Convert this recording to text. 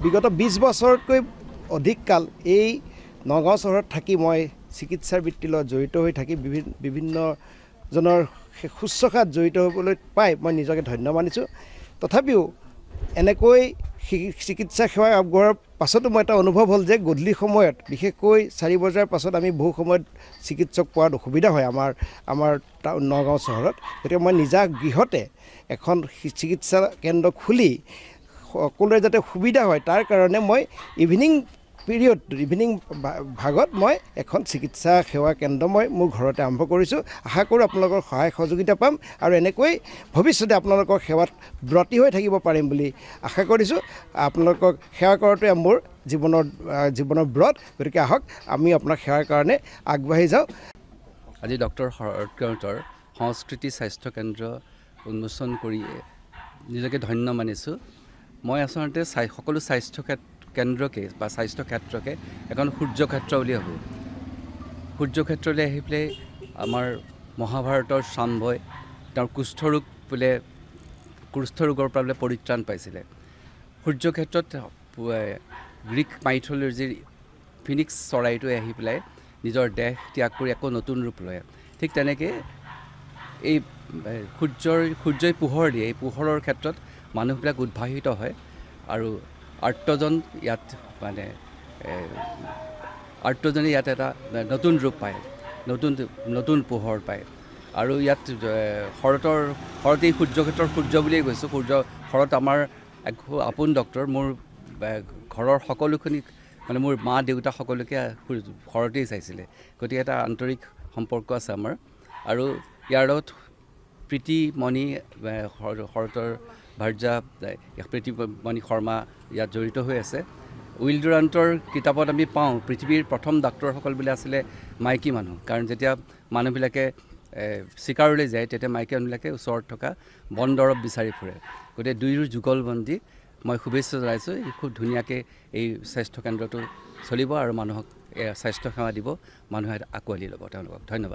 বিগত 20 বছৰতকৈ অধিক কাল এই নগাঁও চহৰত থাকি মই চিকিৎসাৰ বৃত্তিৰ লগত জড়িত হৈ থাকি বিভিন্নজনৰ শুশ্ৰূষাত জড়িত হ'বলৈ পাই মই নিজকে ধন্য মানিছোঁ। তথাপিও এনেকৈ চিকিৎসা সেৱা আগবঢ়োৱাৰ পাছতো মই এটা অনুভৱ হ'ল যে গধূলি সময়ত বিশেষকৈ 4 বজাৰ পাছত আমি বহু সময়ত চিকিৎসক পোৱাত অসুবিধা হয় আমাৰ নগাঁও চহৰত। গতিকে মই নিজা গৃহতে এখন চিকিৎসা কেন্দ্ৰ খুলি সকলোৰে যাতে সুবিধা হয় তাৰ কাৰণে মই ইভিনিং ভাগত মই এখন চিকিৎসা সেৱা কেন্দ্ৰ মই মোৰ ঘৰতে আৰম্ভ কৰিছোঁ। আশা কৰোঁ আপোনালোকৰ সহায় সহযোগিতা পাম আৰু এনেকৈ ভৱিষ্যতে আপোনালোকৰ সেৱাত ব্ৰতী হৈ থাকিব পাৰিম বুলি আশা কৰিছোঁ। আপোনালোকক সেৱা কৰাটোৱে মোৰ জীৱনৰ ব্ৰত। গতিকে আহক আমি আপোনাক সেৱাৰ কাৰণে আগবাঢ়ি যাওঁ। আজি ডক্টৰ শৰৎ কেওটৰ সংস্কৃতি স্বাস্থ্য কেন্দ্ৰ উন্মোচন কৰি নিজকে ধন্য মানিছোঁ। মই আচলতে সকলো স্বাস্থ্য কেন্দ্ৰকে বা স্বাস্থ্য ক্ষেত্ৰকে এখন সূৰ্যক্ষেত্ৰ বুলি ভাবোঁ। সূৰ্যক্ষেত্ৰলৈ আহি পেলাই আমাৰ মহাভাৰতৰ শাম্ভই তেওঁৰ কুষ্ঠৰোগৰ পৰা পৰিত্ৰাণ পাইছিলে। সূৰ্যক্ষেত্ৰত গ্ৰীক মাইথলজিৰ ফিনিক্স চৰাইটোৱে আহি পেলাই নিজৰ দেহ ত্যাগ কৰি আকৌ নতুন ৰূপ লয়। ঠিক তেনেকৈ এই সূৰ্যই পোহৰ দিয়ে। এই পোহৰৰ ক্ষেত্ৰত মানুহবিলাক উদ্ভাসিত হয় আৰু আৰ্তজনে ইয়াত এটা নতুন ৰূপ পায়, নতুন পোহৰ পায়। আৰু ইয়াত শৰৎ এই সূৰ্যক্ষেত্ৰৰ সূৰ্য বুলিয়েই কৈছোঁ। শৰৎ আমাৰ আপোন ডক্টৰ। মোৰ ঘৰৰ সকলোখিনি মোৰ মা দেউতা সকলোকে শৰতেই চাইছিলে। গতিকে এটা আন্তৰিক সম্পৰ্ক আছে আমাৰ। আৰু ইয়াৰ লগত প্ৰীতিমণি শৰতৰ ভাৰ্যা প্ৰীতিমণি শৰ্মা ইয়াত জড়িত হৈ আছে। উইল ডুৰাণ্টৰ কিতাপত আমি পাওঁ পৃথিৱীৰ প্ৰথম ডাক্তৰসকল বোলে আছিলে মাইকী মানুহ। কাৰণ যেতিয়া মানুহবিলাকে চিকাৰলৈ যায় তেতিয়া মাইকী মানুহবিলাকে ওচৰত থকা বন দৰৱ বিচাৰি ফুৰে। গতিকে দুয়ো যুগলবন্দী মই শুভেচ্ছা জনাইছোঁ। খুব ধুনীয়াকৈ এই স্বাস্থ্য কেন্দ্ৰটো চলিব আৰু মানুহক স্বাস্থ্য সেৱা দিব, মানুহে আঁকোৱালি ল'ব তেওঁলোকক। ধন্যবাদ।